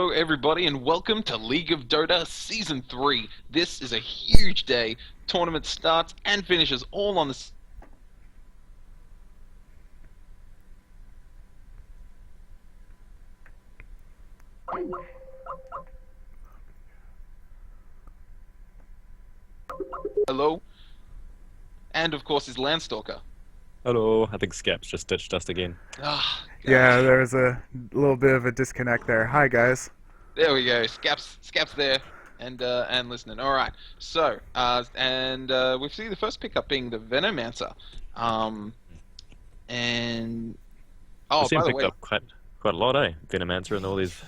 Hello, everybody, and welcome to League of Dota Season 3. This is a huge day. Tournament starts and finishes all on the... Hello. And, of course, is Landstalker. Hello, I think Scap's just ditched us again. Ah, Yeah, gosh. there's a little bit of a disconnect there. Hi, guys. There we go. Scap's there and listening. All right. So, we see the first pickup being the Venomancer. Um, and... We Oh, seem by the picked way... up quite a lot, eh? Venomancer in all these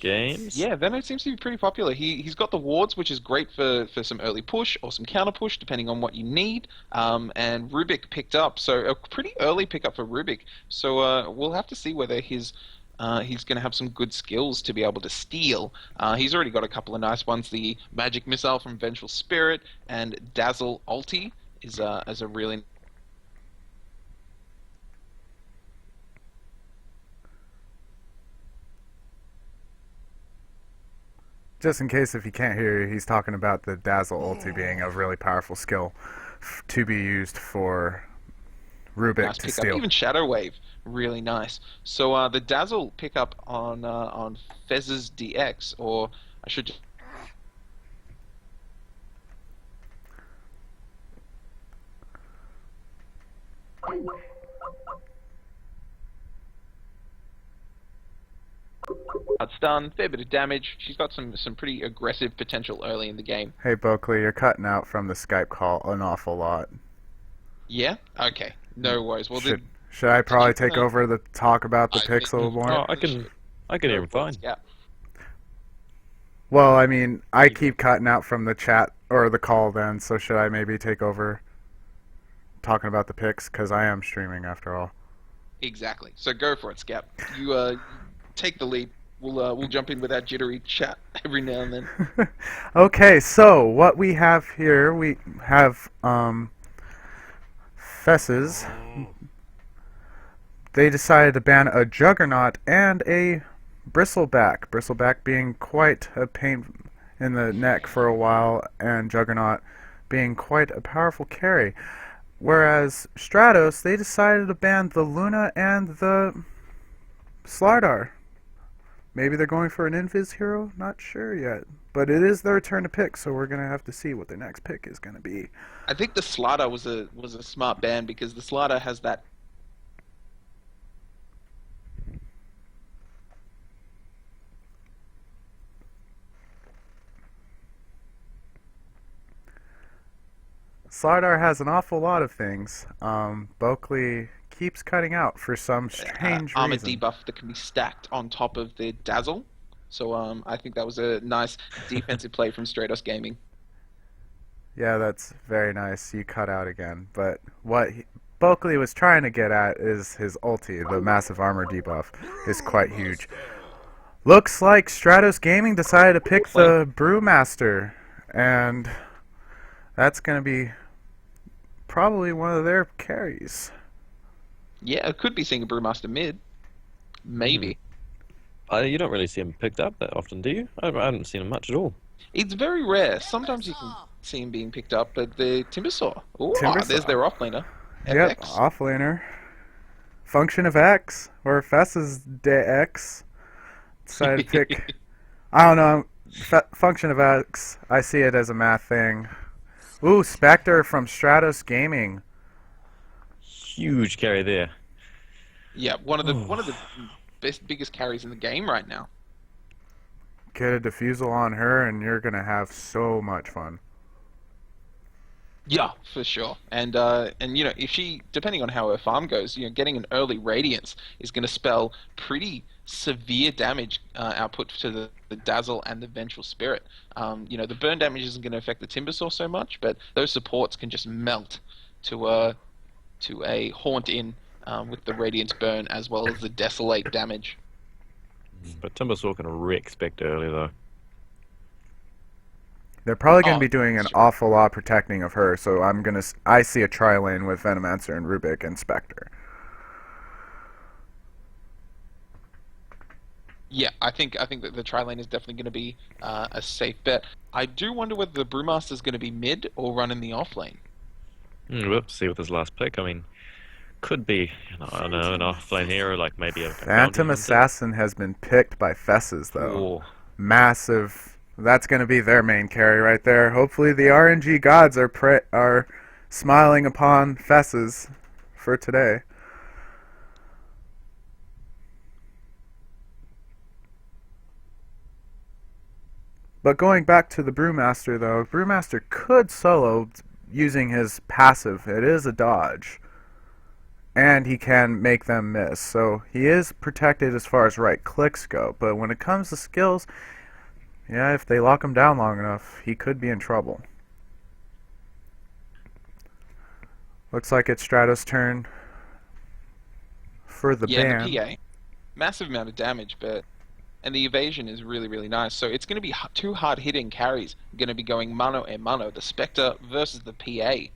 games. Yeah, Venom seems to be pretty popular. He's got the wards, which is great for some early push or some counter push, depending on what you need. And Rubik picked up, so a pretty early pickup for Rubik. So we'll have to see whether he's going to have some good skills to be able to steal. He's already got a couple of nice ones. The Magic Missile from Vengeful Spirit and Dazzle Ulti is a really... Just in case if you can't hear you, he's talking about the Dazzle ulti being a really powerful skill to be used for Rubik Nice to pickup. steal. Even Shadow Wave, really nice. So the Dazzle pickup on Fez's DX, or I should just... It's done, fair bit of damage. She's got some pretty aggressive potential early in the game. Hey, Boakley, you're cutting out from the Skype call an awful lot. Yeah? Okay. No worries. Well, Should I probably take over the talk about the picks a little more? Oh, I can hear him fine. Yeah. Well, I mean, I keep cutting out from the chat or the call then, so should I maybe take over talking about the picks? Because I am streaming after all. Exactly. So go for it, Scap. You take the lead. We'll jump in with that jittery chat every now and then. Okay, so what we have here, we have Fesses. They decided to ban a Juggernaut and a Bristleback. Bristleback being quite a pain in the neck for a while, and Juggernaut being quite a powerful carry. Whereas Stratos, they decided to ban the Luna and the Slardar. Maybe they're going for an Invis hero? Not sure yet. But it is their turn to pick, so we're going to have to see what their next pick is going to be. I think the Slider was a smart ban because the Slider has that... Slardar has an awful lot of things. Boakley keeps cutting out for some strange armor reason. debuff that can be stacked on top of the Dazzle. So I think that was a nice defensive play from Stratos Gaming. Yeah, that's very nice. You cut out again. But what Boakley was trying to get at is his ulti, the massive armor debuff, is quite huge. Looks like Stratos Gaming decided to pick the Brewmaster, and that's going to be probably one of their carries. Yeah, it could be seeing a Brewmaster mid. Maybe. You don't really see him picked up that often, do you? I haven't seen him much at all. It's very rare. Sometimes you can see him being picked up, but the Timbersaw. Ooh, Timbersaw. There's their offlaner. Yep, FX. offlaner. Function of X, or Fess's DX. Decided to pick. I don't know. Function of X. I see it as a math thing. Ooh, Spectre from Stratos Gaming. Huge carry there. Yeah, one of the biggest carries in the game right now. Get a defusal on her, and you're gonna have so much fun. Yeah, for sure. And you know, if she, depending on how her farm goes, you know, getting an early Radiance is going to spell pretty severe damage output to the Dazzle and the Vengeful Spirit. You know, the burn damage isn't going to affect the Timbersaw so much, but those supports can just melt to a Haunt in with the Radiance burn as well as the Desolate damage. But Timbersaw can wreck Spectre early though. They're probably going to be Oh, doing an sure. awful lot protecting of her, so I see a tri-lane with Venomancer and Rubik and Spectre. Yeah, I think that the tri lane is definitely going to be a safe bet. I do wonder whether the Brewmaster is going to be mid or run in the off lane. We'll see with his last pick. I mean, could be, I don't know, an offlane hero, like maybe a bounty Phantom hunter. Assassin has been picked by Fesses, though. Or Massive. That's going to be their main carry right there. Hopefully the RNG gods are smiling upon Fesses for today. But going back to the Brewmaster, though, Brewmaster could solo using his passive. It is a dodge. And he can make them miss. So he is protected as far as right clicks go. But when it comes to skills, yeah, if they lock him down long enough, he could be in trouble. Looks like it's Stratos' turn for the Yeah, ban. and the PA, massive amount of damage, but and the evasion is really, really nice. So it's going to be two hard-hitting carries. Going to be going mano a mano. The Spectre versus the PA.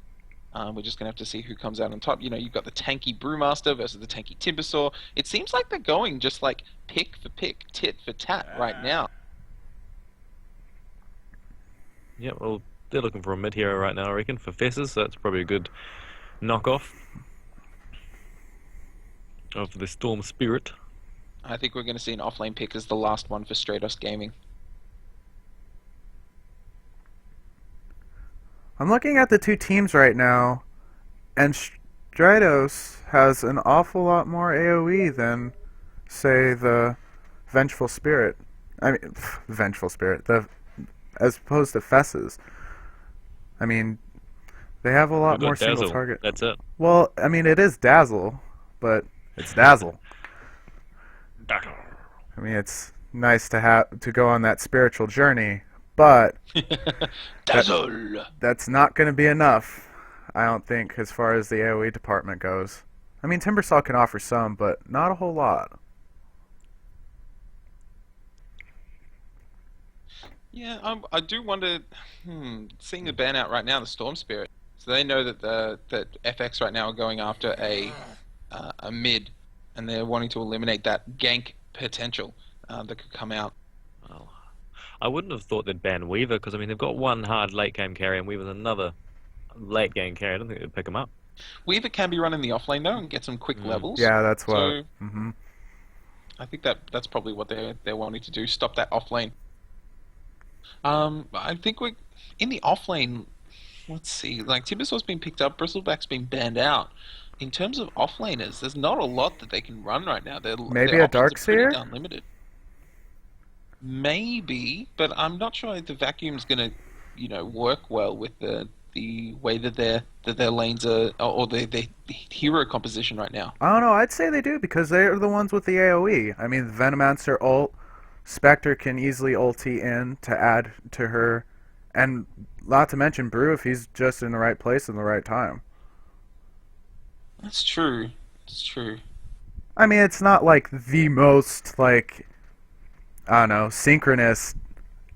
We're just going to have to see who comes out on top. You know, you've got the tanky Brewmaster versus the tanky Timbersaw. It seems like they're going just like pick for pick, tit for tat right now. yeah, well, they're looking for a mid hero right now, I reckon, for Fesses. So that's probably a good knockoff of the Storm Spirit. I think we're going to see an offlane pick as the last one for Stratos Gaming. I'm looking at the two teams right now, and Stratos has an awful lot more AoE than, say, the Vengeful Spirit. I mean, Vengeful Spirit. As opposed to Fesses. I mean, they have a lot We've got more single Dazzle. target. That's it. Well, I mean, it is Dazzle, but it's Dazzle. I mean, it's nice to go on that spiritual journey, but Dazzle! that's not going to be enough, I don't think, as far as the AoE department goes. I mean, Timbersaw can offer some, but not a whole lot. Yeah, I do wonder. Seeing the ban out right now, the Storm Spirit. So they know that that FX right now are going after a mid, and they're wanting to eliminate that gank potential that could come out. Well, I wouldn't have thought they'd ban Weaver, because, I mean, they've got one hard late game carry, and Weaver's another late game carry. I don't think they'd pick him up. Weaver can be running the offlane though and get some quick levels. Yeah, that's what. So I think that's probably what they're wanting to do. Stop that offlane. I think we're in the offlane. Let's see. Like Timbersaw's been picked up, Bristleback's been banned out. In terms of offlaners, there's not a lot that they can run right now. Maybe their a options are pretty Darkseer? darn limited. Maybe, but I'm not sure if the vacuum's gonna, work well with the way that their lanes are or the hero composition right now. I don't know, I'd say they do, because they're the ones with the AoE. I mean, Venomancer ult, Spectre can easily ulti in to add to her, and not to mention Brew if he's just in the right place in the right time. That's true. It's true. I mean, it's not like the most, like, I don't know, synchronous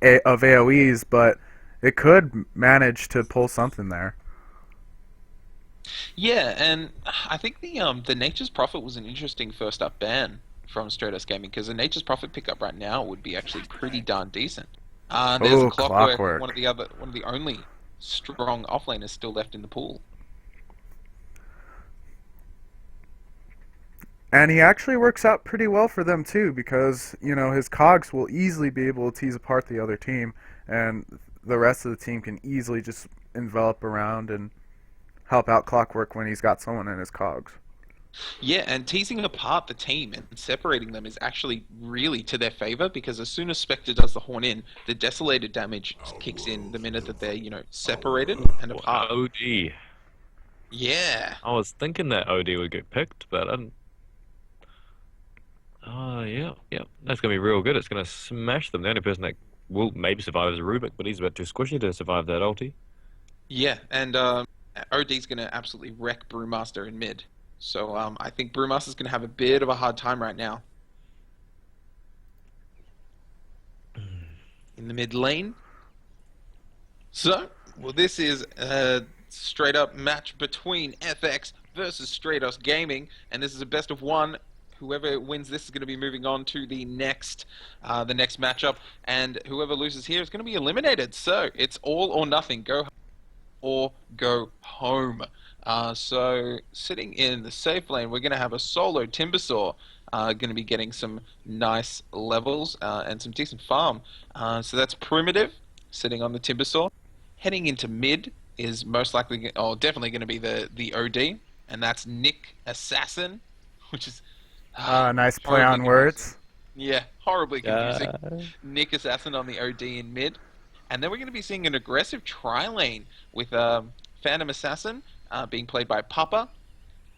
of AoEs, but it could manage to pull something there. Yeah, and I think the Nature's Prophet was an interesting first up ban from Stratos Gaming, because the Nature's Prophet pickup right now would be actually pretty darn decent. There's Oh, a Clockwork, Clockwork. one of the only strong offlaners still left in the pool. And he actually works out pretty well for them too, because, his cogs will easily be able to tease apart the other team, and the rest of the team can easily just envelop around and help out Clockwork when he's got someone in his cogs. Yeah, and teasing apart the team and separating them is actually really to their favor, because as soon as Spectre does the horn in, the desolated damage kicks in the minute that they're, separated and apart. OD. Yeah. I was thinking that OD would get picked, but I didn't. Oh, yeah. That's going to be real good. It's going to smash them. The only person that will maybe survive is Rubik, but he's a bit too squishy to survive that ulti. Yeah, and OD's going to absolutely wreck Brewmaster in mid. So I think Brewmaster's going to have a bit of a hard time right now. In the mid lane. So, well, this is a straight up match between FX versus Stratos Gaming, and this is a best of one. whoever wins this is going to be moving on to the next matchup, and whoever loses here is going to be eliminated. So it's all or nothing. Go or go home. So sitting in the safe lane, we're going to have a solo Timbersaw. Going to be getting some nice levels and some decent farm. So that's Primitive sitting on the Timbersaw. Heading into mid is most likely, definitely going to be the OD, and that's Nick Assassin, which is Nice play horribly on confusing. words. Yeah, horribly confusing. Uh, Nick Assassin on the OD in mid. And then we're going to be seeing an aggressive tri-lane with Phantom Assassin being played by Papa.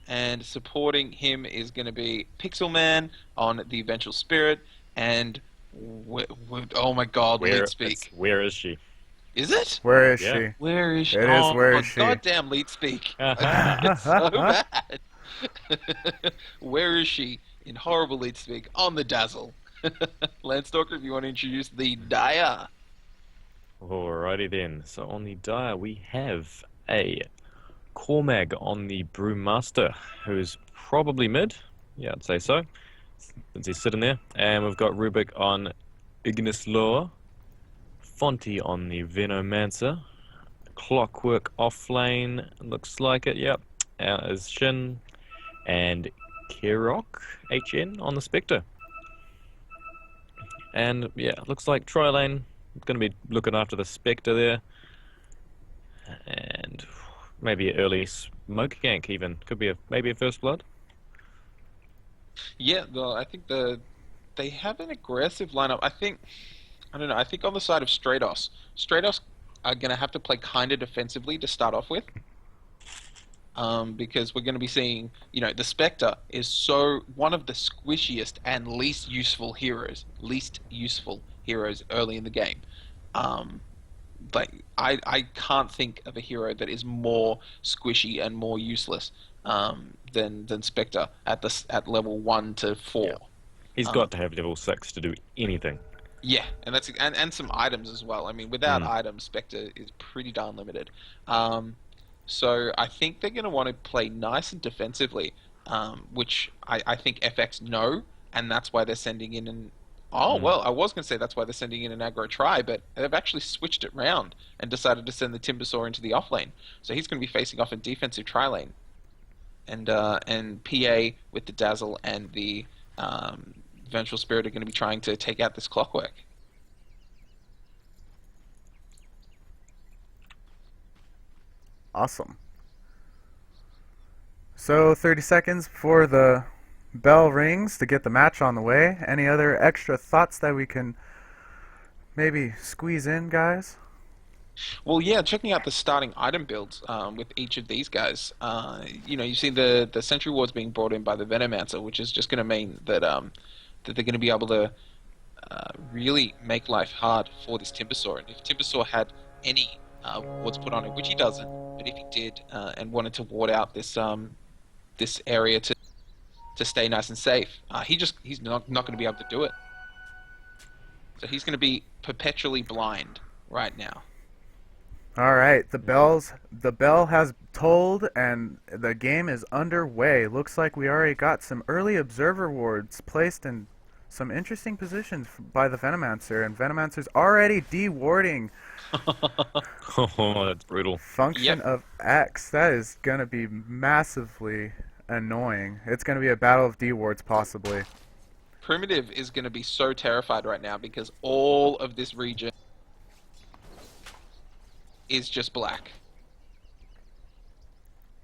And supporting him is going to be Pixel Man on the Vengeful Spirit. And, oh my god, Lead Speak. where is she? Is it? Where is Yeah. she? Where is she? It is, where Oh, is she? goddamn Lead Speak. It's so bad. Where is she? In horrible Lead Speak on the Dazzle. Landstalker, if you want to introduce the Dire. Alrighty then. So on the dire we have a Cormag on the Brewmaster, who's probably mid. Yeah, I'd say so. Since he's sitting there. And we've got Rubik on Ignis Lore. Fonty on the Venomancer. Clockwork offlane, looks like it, yep. Out is Shin. And Kirok HN on the Spectre. And yeah, looks like Tri-Lane going to be looking after the Spectre there. And maybe an early smoke gank even. Could be maybe a first blood. Yeah, I think they have an aggressive lineup. I don't know. I think on the side of Stratos are going to have to play kind of defensively to start off with. Because we're going to be seeing, the Spectre is one of the squishiest and least useful heroes early in the game. I can't think of a hero that is more squishy and more useless than Spectre at level 1 to 4. Yeah. He's got to have level 6 to do anything. Yeah, and that's and some items as well. I mean, without items, Spectre is pretty darn limited. So I think they're going to want to play nice and defensively, which I think FX know, and that's why they're sending in an... Oh, well, I was going to say that's why they're sending in an aggro try, but they've actually switched it round and decided to send the Timbersaw into the off lane. So he's going to be facing off a defensive tri lane. And PA with the Dazzle and the Vengeful Spirit are going to be trying to take out this Clockwork. Awesome. So 30 seconds before the bell rings to get the match on the way. Any other extra thoughts that we can maybe squeeze in, guys? Well, yeah, checking out the starting item builds with each of these guys. You see the Sentry Wards being brought in by the Venomancer, which is just going to mean that that they're going to be able to really make life hard for this Timbersaw. And if Timbersaw had any wards put on it, which he doesn't, but if he did and wanted to ward out this this area to stay nice and safe, he's not going to be able to do it. So he's going to be perpetually blind right now. All right, the bell has tolled and the game is underway. Looks like we already got some early observer wards placed in some interesting positions by the Venomancer, and Venomancer's already de-warding Oh, that's brutal. function of X. That is going to be massively annoying. It's going to be a battle of D-wards possibly. Primitive is going to be so terrified right now because all of this region is just black.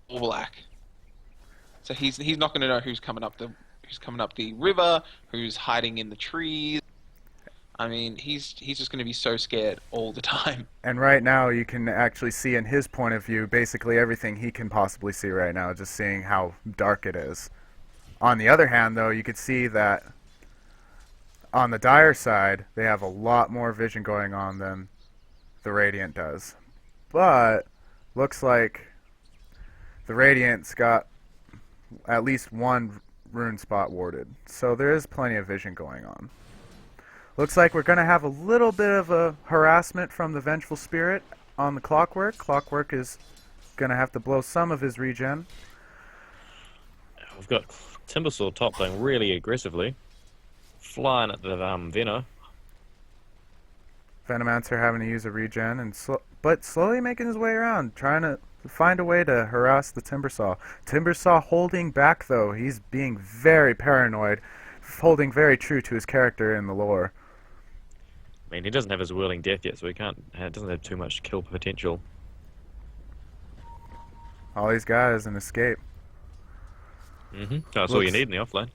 All black. So he's not going to know who's coming up the river, who's hiding in the trees. I mean, he's just going to be so scared all the time. And right now you can actually see in his point of view basically everything he can possibly see right now, just seeing how dark it is. On the other hand, though, you could see that on the Dire side, they have a lot more vision going on than the Radiant does. But looks like the Radiant's got at least one rune spot warded. So there is plenty of vision going on. Looks like we're going to have a little bit of a harassment from the Vengeful Spirit on the Clockwork. Clockwork is going to have to blow some of his regen. we've got Timbersaw top lane really aggressively, flying at the Venom. Venomancer having to use a regen, but slowly making his way around, trying to find a way to harass the Timbersaw. Timbersaw holding back though. He's being very paranoid, holding very true to his character in the lore. I mean, he doesn't have his whirling death yet, so he doesn't have too much kill potential. All he's got is an escape. That's all you need in the offlane.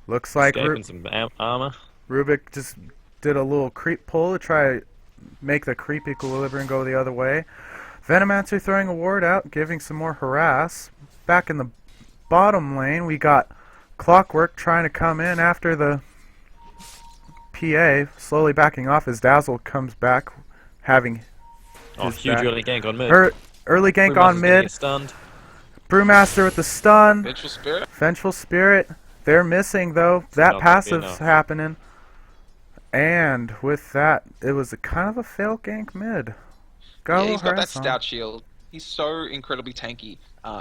Looks like Escape and some armor. Rubik just did a little creep pull to try make the creep equilibrium go the other way. Venomancer throwing a ward out, giving some more harass. Back in the bottom lane, we got Clockwork trying to come in after the PA, slowly backing off as Dazzle comes back, having Huge early gank on mid. Early gank on mid. Stunned. Brewmaster with the stun. Vengeful Spirit. Vengeful Spirit. They're missing though. That passive's happening. And with that, it was a kind of a fail gank mid. Yeah, he's got that stout shield. He's so incredibly tanky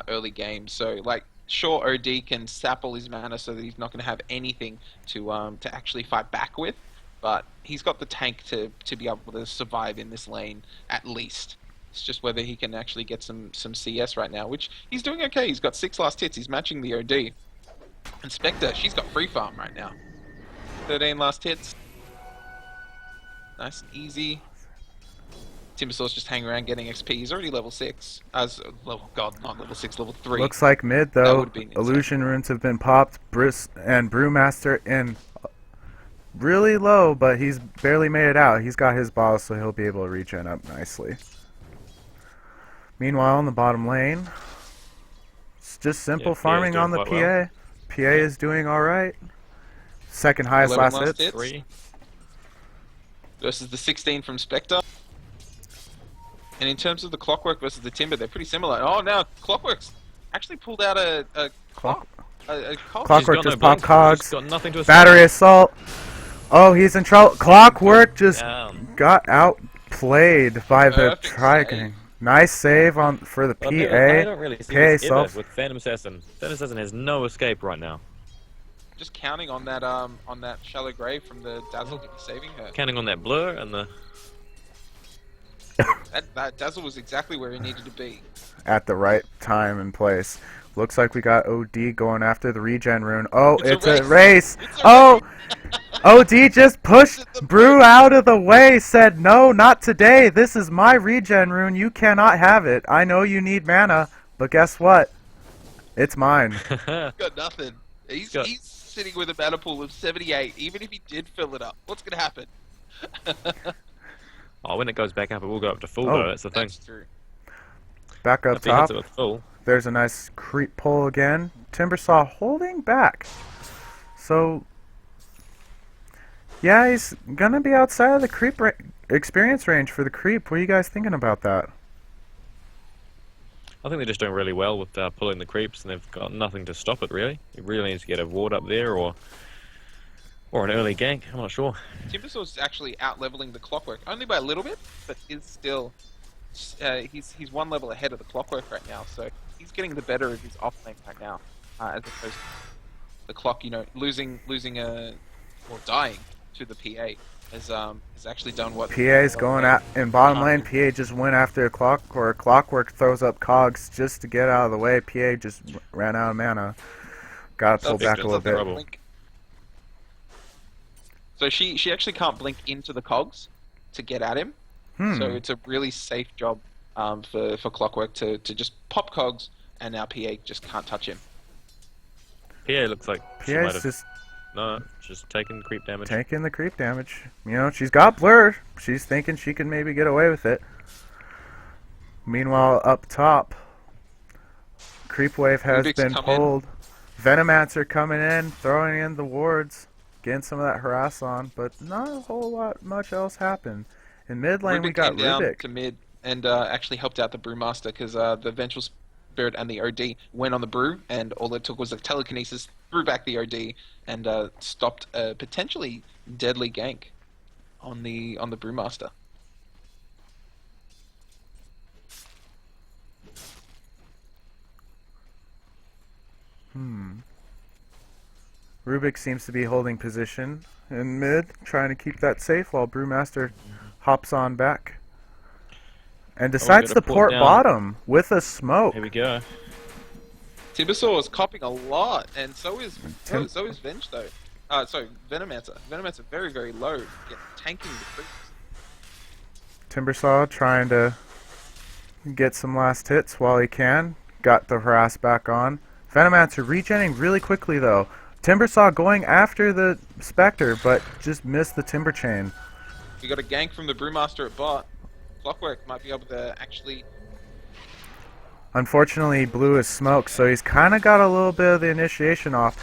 early game. So like, sure, OD can sap all his mana so that he's not going to have anything to actually fight back with. But he's got the tank to be able to survive in this lane at least. It's just whether he can actually get some CS right now, which he's doing okay. He's got 6 last hits. He's matching the OD. And Spectre, she's got free farm right now. 13 last hits. Nice and easy. Timbersaw's just hanging around getting XP. He's already level 6. God, not level 6, level 3. Looks like mid though. Illusion runes have been popped. And Brewmaster in really low, but he's barely made it out. He's got his balls, so he'll be able to regen up nicely. Meanwhile, in the bottom lane, it's just simple farming on the PA. Well. PA is doing alright. Second highest last hits. 3. Versus the 16 from Spectre. And in terms of the Clockwork versus the Timber, they're pretty similar. Oh, now Clockwork's actually pulled out a cog. Clockwork just popped cogs. Got nothing to Battery assault. Oh, he's in trouble. Clockwork just got outplayed by the Trigon. Nice save for the PA. I don't really see this PA with Phantom Assassin. Phantom Assassin has no escape right now. Just counting on that shallow grave from the Dazzle to be saving her. Counting on that blur and the. that Dazzle was exactly where he needed to be. At the right time and place. Looks like we got OD going after the regen rune. Oh, it's a race. Oh, OD just pushed Brew out of the way, said, no, not today. This is my regen rune. You cannot have it. I know you need mana, but guess what? It's mine. Got nothing. He's sitting with a mana pool of 78, even if he did fill it up. What's going to happen? Oh, when it goes back up, it will go up to full, though. That's the thing. That's true. Back up top. Full. There's a nice creep pull again. Timbersaw holding back. So, yeah, he's going to be outside of the creep experience range for the creep. What are you guys thinking about that? I think they're just doing really well with pulling the creeps, and they've got nothing to stop it, really. It really needs to get a ward up there, or an early gank. I'm not sure. Timbersaw's actually out-leveling the Clockwork, only by a little bit, but is still... he's one level ahead of the Clockwork right now, so he's getting the better of his offlane right now, as opposed to the Clock, losing or dying to the PA has actually done what PA's going out in bottom lane. PA just went after a Clockwork. Clockwork throws up cogs just to get out of the way. PA just ran out of mana. Got to pull back a little bit. So she actually can't blink into the cogs to get at him. So it's a really safe job for Clockwork to just pop cogs, and now PA just can't touch him. PA looks like she might have... just taking the creep damage. Taking the creep damage. She's got blur. She's thinking she can maybe get away with it. Meanwhile, up top, creep wave has been pulled. Venomancer coming in, throwing in the wards, getting some of that harass on, but not a whole lot much else happened. In mid lane, we got came down Rubik to mid and actually helped out the Brewmaster because the Vengeful Spirit and the OD went on the Brew, and all it took was a telekinesis, threw back the OD, and stopped a potentially deadly gank on the Brewmaster. Rubik seems to be holding position in mid, trying to keep that safe while Brewmaster hops on back. And Oh, we decides got to a port port down. bottom with a smoke. Here we go. Timbersaw is copping a lot, and so is Tim- so is Venge though. Sorry, Venomancer. Venomancer very, very low, tanking the creeps. Timbersaw trying to get some last hits while he can. Got the harass back on. Venomancer regenning really quickly though. Timbersaw going after the Spectre, but just missed the Timber Chain. We got a gank from the Brewmaster at bot. Clockwork might be able to actually. Unfortunately, blue is smoke, so he's kind of got a little bit of the initiation off.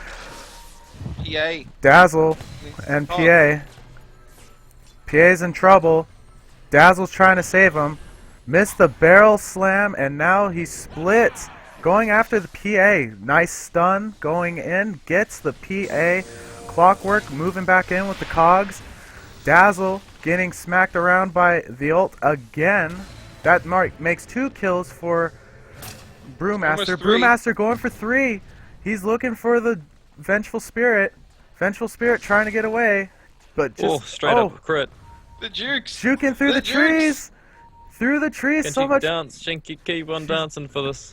PA. Dazzle and PA. PA's in trouble. Dazzle's trying to save him. Missed the barrel slam, and now he splits. Going after the PA. Nice stun going in. Gets the PA. Clockwork moving back in with the cogs. Dazzle getting smacked around by the ult again. That makes 2 kills for Brewmaster. Almost 3. Brewmaster going for 3. He's looking for the Vengeful Spirit. Vengeful Spirit trying to get away. But just Straight up crit. The Jukes. juking through the Jukes. trees. Through the trees Can so she much. dance? Shinky, keep on dancing for this.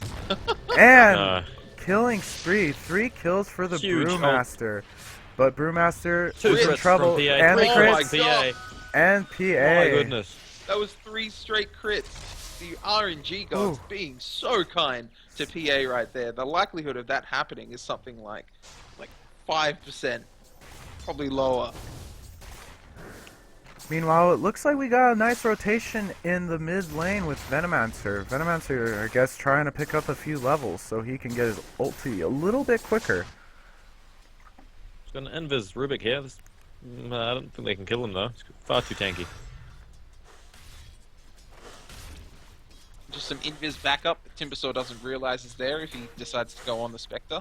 And No. killing spree. 3 kills for the Huge Brewmaster. But Brewmaster 2 is in crits trouble. from PA. And the 3 Oh crits. my crits from PA. And PA. Oh my goodness. That was 3 straight crits. The RNG gods Ooh. being so kind to PA right there. The likelihood of that happening is something like 5%, probably lower. Meanwhile, it looks like we got a nice rotation in the mid lane with Venomancer. Venomancer, I guess, trying to pick up a few levels so he can get his ulti a little bit quicker. He's gonna invis Rubik here. I don't think they can kill him though. He's far too tanky. Just some invis backup that Timbersaw doesn't realize is there if he decides to go on the Spectre.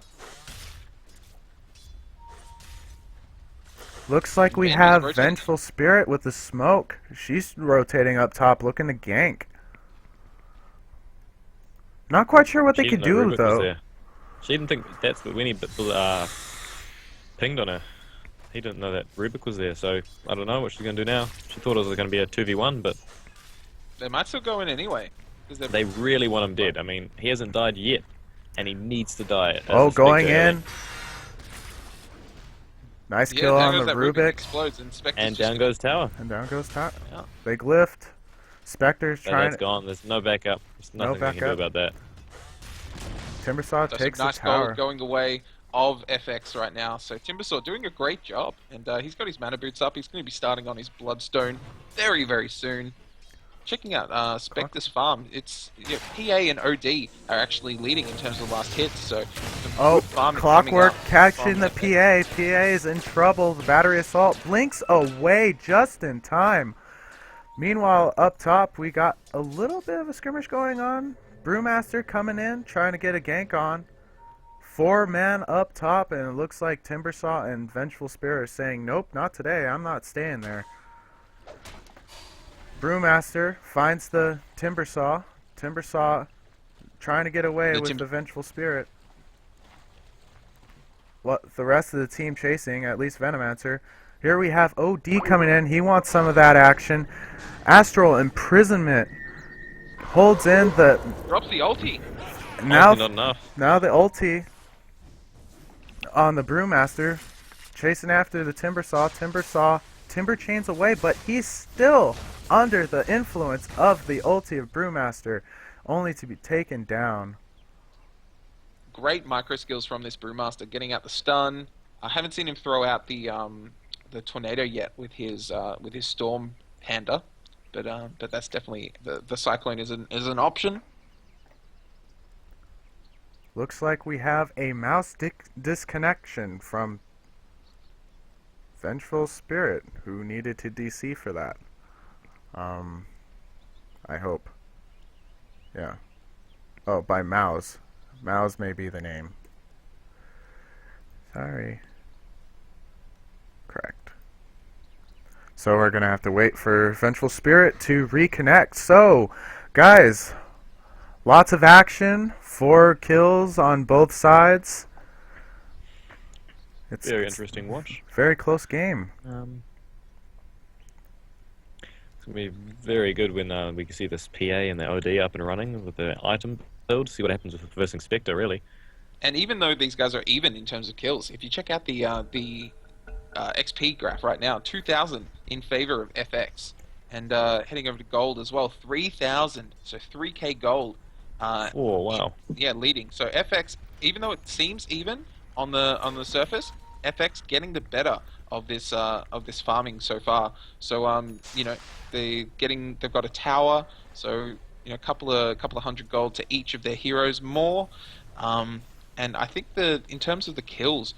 Looks like we Vandy's have rotating. Vengeful Spirit with the smoke. She's rotating up top, looking to gank. Not quite sure what they She could didn't know do, Rubik was though. there. She didn't think that's what Winnie pinged on her. He didn't know that Rubik was there, so I don't know what she's gonna do now. She thought it was gonna be a 2v1, but They might still go in anyway. 'Cause they're- they really want him dead. I mean, he hasn't died yet, and he needs to die. as Oh, a going Spectre early. in. Nice Yeah, kill down on goes the that Rubik Rubik. explodes and Spectre's And just down goes tower. And down goes top. Yeah. Big lift. Spectre's So trying that's gone. There's no backup. There's No nothing they can do backup. about that. Timbersaw So takes some the nice tower. gold going away of FX right now. So Timbersaw doing a great job, and he's got his mana boots up. He's going to be starting on his Bloodstone very, very soon. Checking out Spectre's farm. It's PA and OD are actually leading in terms of last hits. So some Oh, good farming coming Clockwork up catching from the FX. PA. PA is in trouble. The battery assault blinks away just in time. Meanwhile, up top, we got a little bit of a skirmish going on. Brewmaster coming in, trying to get a gank on. 4 men up top, and it looks like Timbersaw and Vengeful Spirit are saying, nope, not today. I'm not staying there. Brewmaster finds the Timbersaw. Timbersaw trying to get away with the Vengeful Spirit. What the rest of the team chasing, at least Venomancer. Here we have OD coming in. He wants some of that action. Astral Imprisonment holds in the Drops the ulti. now. Honestly, not enough. Now the ulti on the Brewmaster, chasing after the Timbersaw. Timbersaw Timber chains away, but he's still under the influence of the ulti of Brewmaster, only to be taken down. Great micro skills from this Brewmaster, getting out the stun. I haven't seen him throw out the tornado yet with his storm hander, but that's definitely the cyclone is an option. Looks like we have a mouse disconnection from Vengeful Spirit, who needed to DC for that. I hope. Yeah. Oh, by Mouse. Mouse may be the name. Sorry. Correct. So we're gonna have to wait for Vengeful Spirit to reconnect. So, guys, lots of action. 4 kills on both sides. It's Very interesting watch. very close game. It's gonna be very good when we can see this PA and the OD up and running with the item build. See what happens with versus Spectre, really. And even though these guys are even in terms of kills, if you check out the XP graph right now, 2,000 in favor of FX, and heading over to gold as well, 3,000, so 3K gold. Oh wow! Yeah, leading. So FX, even though it seems even on the surface, FX getting the better of this farming so far. So you know, they've got a tower, so you know, a couple of hundred gold to each of their heroes more. And I think in terms of the kills,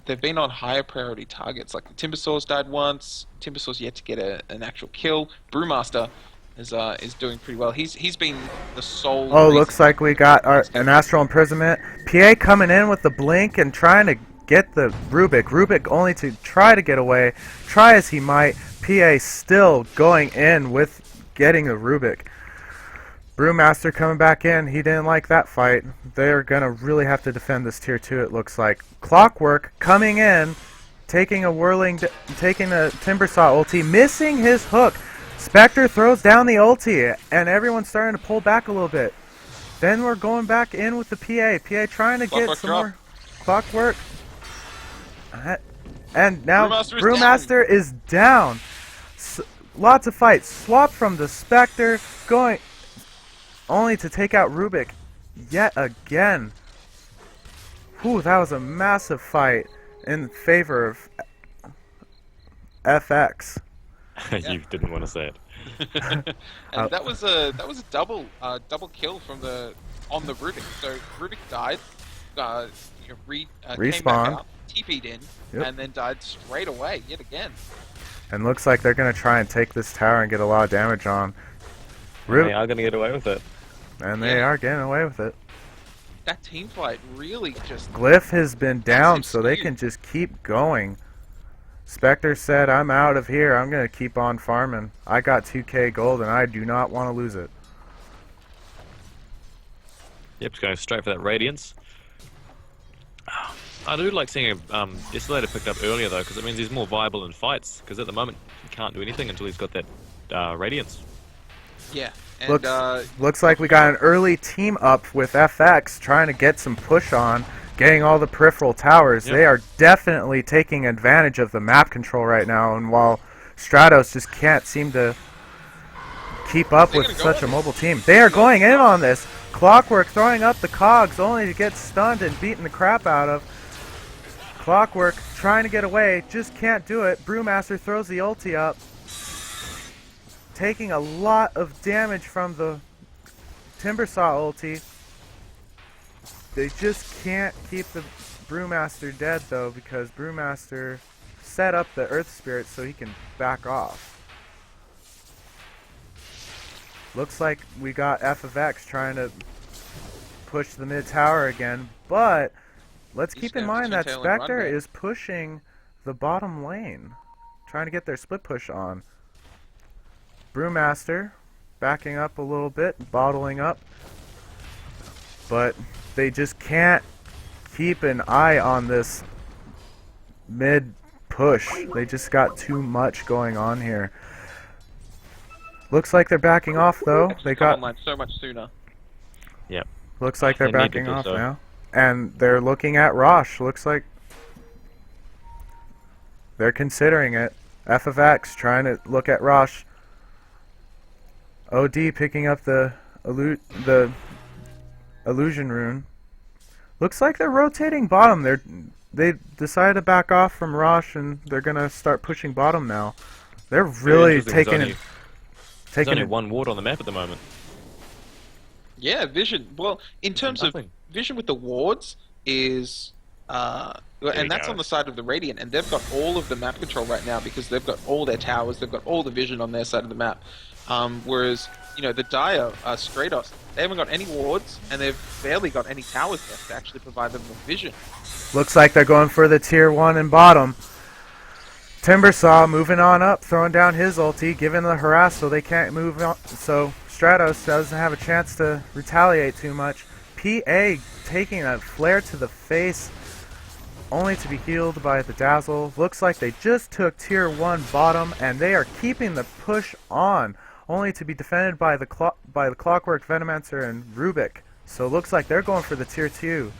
they've been on higher priority targets. Like the Timbersaw's died once. Timbersaw's yet to get an actual kill. Brewmaster is doing pretty well. He's been the sole. Oh, reason looks like we got an astral imprisonment. PA coming in with the blink and trying to get the Rubik. Rubik only to try to get away. Try as he might. PA still going in with getting the Rubik. Brewmaster coming back in. He didn't like that fight. They're going to really have to defend this tier 2, it looks like. Clockwork coming in, taking a Timbersaw ulti, missing his hook. Spectre throws down the ulti, and everyone's starting to pull back a little bit. Then we're going back in with the PA. PA trying to get some more Clockwork. And now Brewmaster is down. Lots of fights. Swap from the Spectre, going only to take out Rubik yet again. Whew, that was a massive fight in favor of FX. You didn't want to say it. And that was a double kill from on the Rubik. So Rubik died, came back Respawned. out, TP'd in, Yep. and then died straight away yet again. And looks like they're going to try and take this tower and get a lot of damage on. They are going to get away with it. And they are getting away with it. That team fight really just... Glyph has been down, so they skew. can just keep going. Spectre said, I'm out of here. I'm going to keep on farming. I got 2k gold, and I do not want to lose it. Yep, just going straight for that Radiance. I do like seeing a Desolator picked up earlier, though, because it means he's more viable in fights, because at the moment he can't do anything until he's got that Radiance. Yeah. And, Looks like we got an early team up with FX trying to get some push on, getting all the peripheral towers. Yep. They are definitely taking advantage of the map control right now, and while Stratos just can't seem to keep up with such a mobile team. They are going in on this. Clockwork throwing up the cogs only to get stunned and beaten the crap out of. Clockwork trying to get away, just can't do it. Brewmaster throws the ulti up, taking a lot of damage from the Timbersaw ulti. They just can't keep the Brewmaster dead though, because Brewmaster set up the Earth Spirit so he can back off. Looks like we got F of X trying to push the mid tower again, but let's keep in mind that Spectre is pushing the bottom lane, trying to get their split push on. Brewmaster backing up a little bit, bottling up, but they just can't keep an eye on this mid push. They just got too much going on here. Looks like they're backing off though. They got online so much sooner. Yep. Looks like they're They need to backing do off so. now. And they're looking at Rosh. Looks like they're considering it. F of X trying to look at Rosh. OD picking up the illusion rune. Looks like they're rotating bottom. They decided to back off from Rosh, and they're gonna start pushing bottom now. They're really taking it. There's only one ward on the map at the moment. Yeah, vision. Well, in terms of Nothing. vision with the wards is, and we that's go. on the side of the Radiant, and they've got all of the map control right now because they've got all their towers, they've got all the vision on their side of the map. Whereas, you know, the Dire, Stratos, they haven't got any wards, and they've barely got any towers left to actually provide them with vision. Looks like they're going for the tier 1 and bottom. Timbersaw moving on up, throwing down his ulti, giving the harass so they can't move on. So Stratos doesn't have a chance to retaliate too much. PA taking a flare to the face only to be healed by the Dazzle. Looks like they just took tier 1 bottom, and they are keeping the push on, only to be defended by the Clockwork, Venomancer, and Rubik. So it looks like they're going for the tier 2.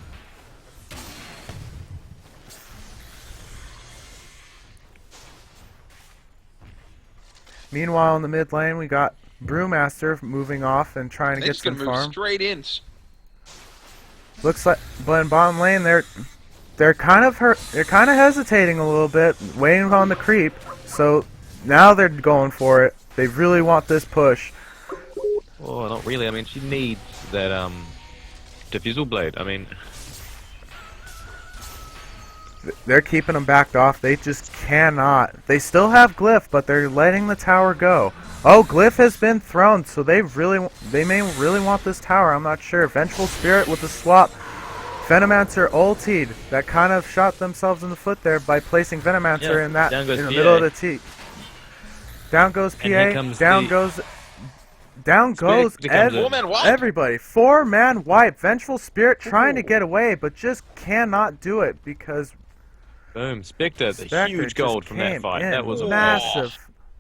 Meanwhile, in the mid lane, we got Brewmaster moving off and trying to They're get just some gonna move farm. straight in. Looks like, but in bottom lane, they're kind of hesitating a little bit, waiting on the creep. So now they're going for it. They really want this push. Oh, not really. I mean, she needs that diffusal blade. I mean, They're keeping them backed off. They just cannot. They still have Glyph, but they're letting the tower go. Oh, Glyph has been thrown, so they may really want this tower. I'm not sure. Vengeful Spirit with the swap. Venomancer ultied. That kind of shot themselves in the foot there by placing Venomancer in the middle of the T. Down goes PA. Down goes everybody. 4-man wipe. Vengeful Spirit trying to get away, but just cannot do it because boom, Spectre, the Spectre huge just gold from that came fight. in. That was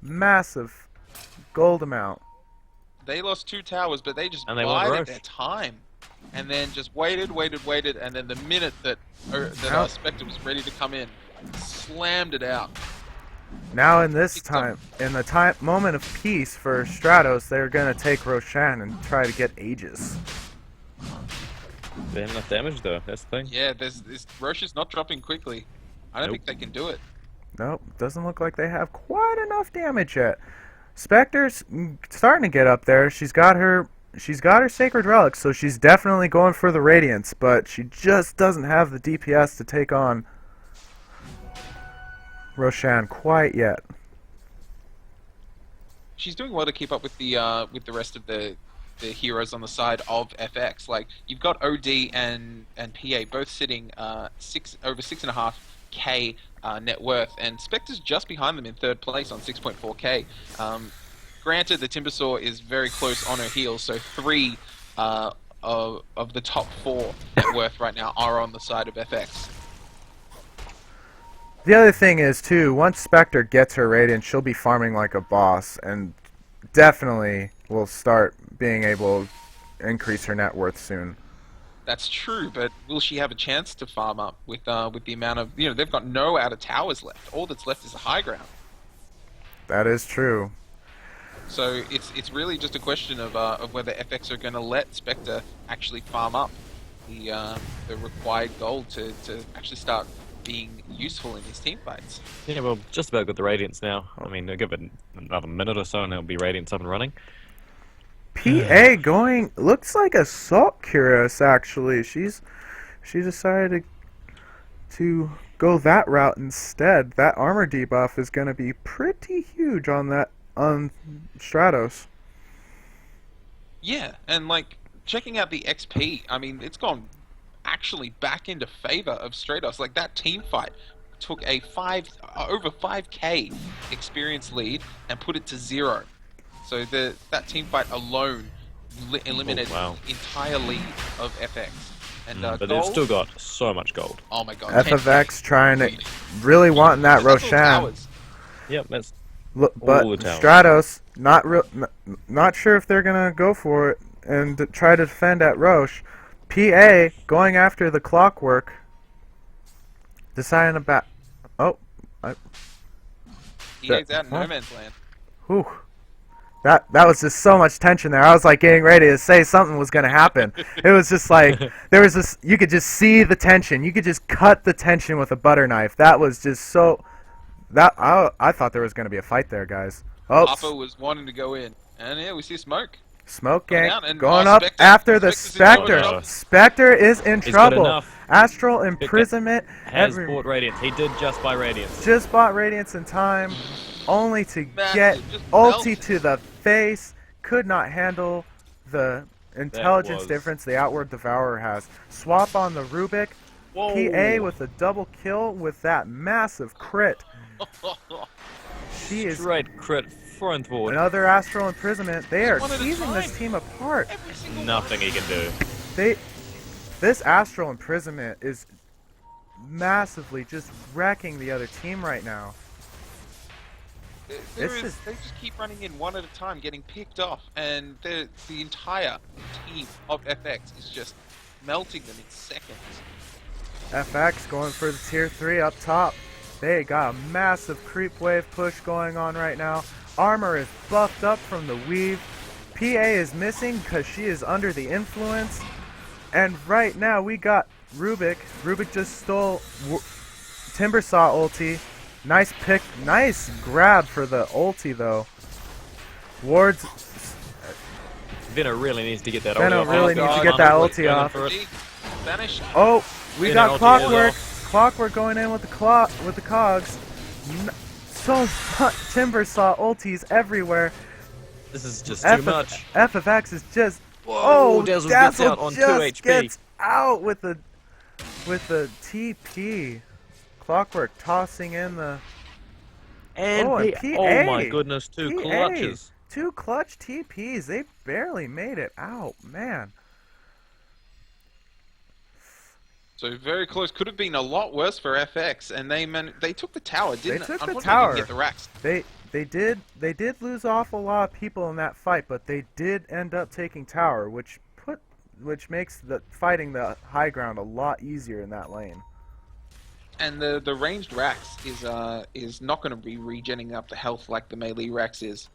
massive gold amount. They lost 2 towers, but they just And they won bided Roche. their time. And then just waited, and then the minute that Spectre was ready to come in, slammed it out. Now in the moment of peace for Stratos, they're gonna take Roshan and try to get Aegis. They have enough damage though, that's the thing. Yeah, this Roche is not dropping quickly. I don't think they can do it. Nope, doesn't look like they have quite enough damage yet. Spectre's starting to get up there. She's got her Sacred Relics, so she's definitely going for the Radiance, but she just doesn't have the DPS to take on Roshan quite yet. She's doing well to keep up with the rest of the heroes on the side of FX. Like, you've got OD and PA both sitting over 6.5k net worth, and Spectre's just behind them in 3rd place on 6.4k. Granted, the Timbersaw is very close on her heels, so 3 of the top 4 net worth right now are on the side of FX. The other thing is, too, once Spectre gets her Radiance, she'll be farming like a boss, and definitely will start being able to increase her net worth soon. That's true, but will she have a chance to farm up with the amount of... they've got no outer towers left. All that's left is the high ground. That is true. So it's really just a question of whether FX are going to let Spectre actually farm up the required gold to actually start being useful in his team fights. Yeah, well, just about got the Radiance now. I mean, they'll give it another minute or so and it'll be Radiance up and running. PA going looks like a Salt Curious actually. She decided to go that route instead. That armor debuff is going to be pretty huge on Stratos. Yeah, and like checking out the XP, I mean, it's gone actually back into favor of Stratos. Like, that team fight took a over 5k experience lead and put it to 0. So that team fight alone eliminated the entire lead of FX. And but they've still got so much gold. Oh my god. FFX trying to really wanting that Roshan. Yep, that's but all the towers. Stratos not sure if they're gonna go for it and try to defend at Roche. PA going after the Clockwork, deciding to back. Oh, PA's out in no man's land. Whew. That was just so much tension there. I was like getting ready to say something was gonna happen. It was just like there was this. You could just see the tension. You could just cut the tension with a butter knife. That was just so. I thought there was gonna be a fight there, guys. Oh, Papa was wanting to go in, and yeah, we see smoke. Smoke gang And going up Spectre. after the Spectre's Spectre. Spectre is in He's got trouble. enough. Astral imprisonment. Has bought Radiance. He did just buy Radiance. Just bought Radiance in time, only to Massive, get just ulti melted. to the face. Could not handle the intelligence was- difference the Outward Devourer has. Swap on the Rubik. Whoa. PA with a double kill with that massive crit. She is Straight crit front forward. another Astral imprisonment. They are one at a teasing this time. team apart. Every single Nothing he can do. This Astral imprisonment is massively just wrecking the other team right now. There This is, is they just keep running in one at a time, getting picked off, and the entire team of FX is just melting them in seconds. FX going for the tier 3 up top. They got a massive creep wave push going on right now. Armor is buffed up from the weave. PA is missing because she is under the influence. And right now we got Rubik. Rubik just stole Timbersaw ulti. Nice pick, nice grab for the ulti though. Wards. Venom really needs to get that Venom ulti off. really needs to get that ulti off. Vanished. Oh, we Venom got ulti Clockwork. is Clockwork going in with the cogs. So much Timbersaw ultis everywhere. This is just too much. FFX is just. Whoa, Oh, Dazzle Dazzle gets out on 2 just HP. gets out with the TP. Clockwork tossing in the. And, and PA. PA. Oh my goodness, 2 PA. clutches. 2 clutch TPs. They barely made it out, man. So very close. Could have been a lot worse for FX, and they took the tower, didn't They took Unfortunately, the tower. Didn't get the racks. They did lose off a lot of people in that fight, but they did end up taking tower, which makes the fighting the high ground a lot easier in that lane. And the ranged racks is not going to be regenning up the health like the melee racks is.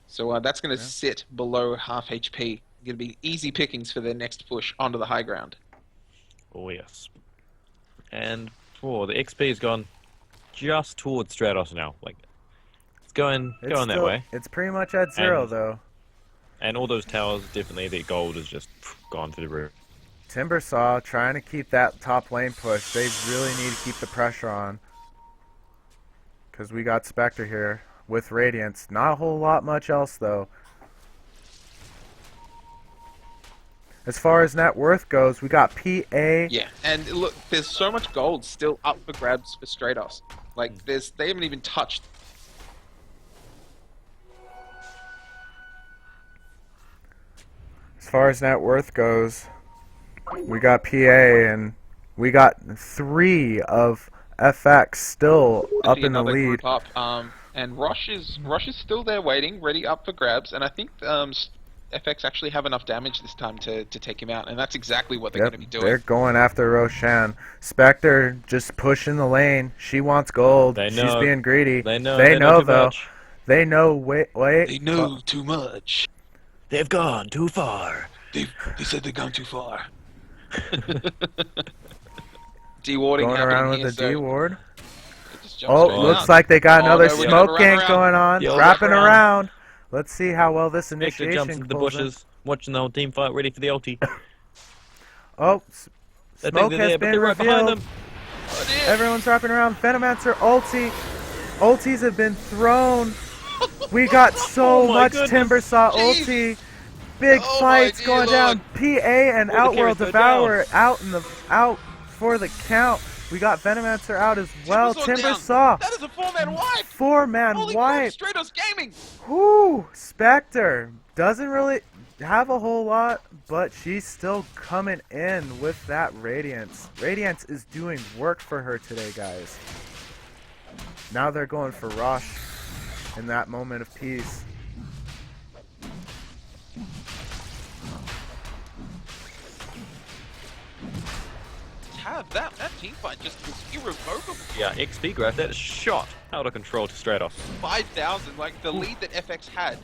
So that's going to sit below half HP. Going to be easy pickings for their next push onto the high ground. Oh yes. And the XP has gone just towards Stratos now. Like it's going that way. It's pretty much at 0 And- though. And all those towers, definitely the gold is just gone to the roof. Timbersaw trying to keep that top lane push. They really need to keep the pressure on. Because we got Spectre here with Radiance. Not a whole lot much else though. As far as net worth goes, we got PA. Yeah, and look, there's so much gold still up for grabs for Stratos. Like they haven't even touched. As far as net worth goes, we got PA and we got 3 of FX still up in the Another lead. group up, and Rush is still there waiting, ready up for grabs, and I think FX actually have enough damage this time to take him out, and that's exactly what they're going to be doing. They're going after Roshan. Spectre just pushing the lane. She wants gold. They know. She's being greedy. They know too though. much. They know. Wait. They know too much. They've gone too far. They said they've gone too far. De-warding Going happening around with here, the so D ward. it just jumps Oh, straight looks out. like they got Oh, another no, we're smoke gonna gank run going on. Yeah, Wrapping wrap around. Let's see how well this Victor initiation jumps into the pulls in. bushes, watching the whole team fight, ready for the ulti. Oh, They smoke think they're has there, but been they're right behind revealed. them. Oh, dear. Everyone's wrapping around. Venomancer ulti. Ultis have been thrown. We got so Oh my much goodness. Timbersaw Jeez. ulti. Big Oh my fights dear going Lord. down. PA and All the Outworld carries go Devourer out for the count. We got Venomancer out as well. Timbersaw Timbersaw. down. That is a 4-man wipe. 4-man Holy wipe. crap, Stratos Gaming. Whoo! Spectre doesn't really have a whole lot, but she's still coming in with that Radiance. Radiance is doing work for her today, guys. Now they're going for Rosh in that moment of peace. Have that team fight just was irrevocable. Yeah, XP grab, that is shot out of control to Stratos. 5,000, like the lead that FX had.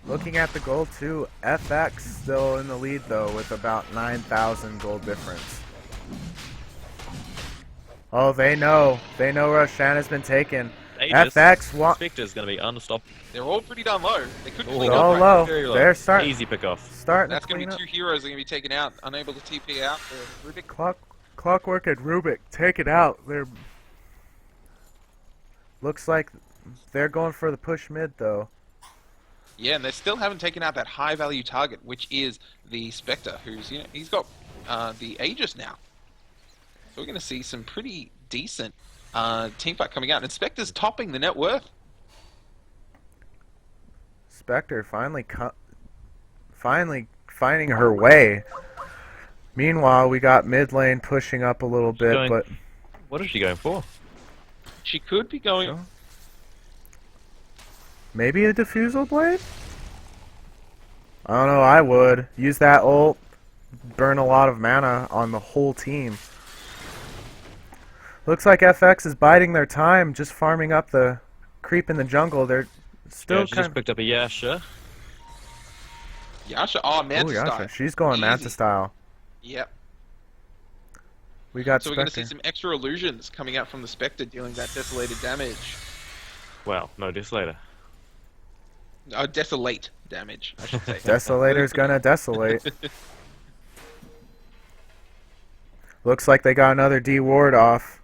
Looking at the gold too, FX still in the lead though with about 9,000 gold difference. Oh, they know Roshan has been taken. Aegis, FX want. Spectre's gonna be unstoppable. They're all pretty darn low. They could Oh, clean So up. Right. low. Very low. They're starting Easy pick off. to That's going clean to up. be 2 heroes that are going to be taken out, unable to TP out for Rubik. Clockwork and Rubik take it out. They're looks like they're going for the push mid though. Yeah, and they still haven't taken out that high value target, which is the Spectre, who's, he's got the Aegis now. So we're going to see some pretty decent teamfight coming out. And Spectre's topping the net worth. Spectre finally finding her way. Meanwhile, we got mid lane pushing up a little bit, going- but What is she going for? She could be going. Sure. Maybe a diffusal blade? I don't know, I would. Use that ult, burn a lot of mana on the whole team. Looks like FX is biding their time, just farming up the creep in the jungle. They're still Yeah, she kind just picked up a Yasha. Yasha, oh, of... Manta Ooh, Yasha. style. She's going Manta Easy. style. Yep. We got So we're going to Spectre. see some extra illusions coming out from the Spectre dealing that desolated damage. Well, no, Desolator. Desolate damage, I should say. Desolator's gonna desolate. Looks like they got another D ward off.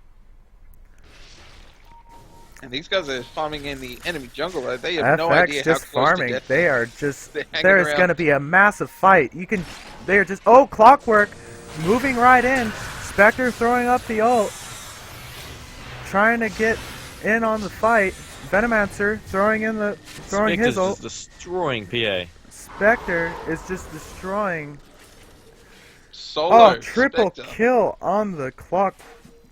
And these guys are farming in the enemy jungle. Right? They have no idea FX how just close to farming. death They are just... they're hanging There's around. gonna be a massive fight. You can... They're just... Oh, Clockwork! Moving right in. Spectre throwing up the ult. Trying to get in on the fight. Venomancer throwing in the... Throwing Spectre's his ult. just destroying PA. Spectre is just destroying... Solo. Oh, triple Spectre. kill on the clock...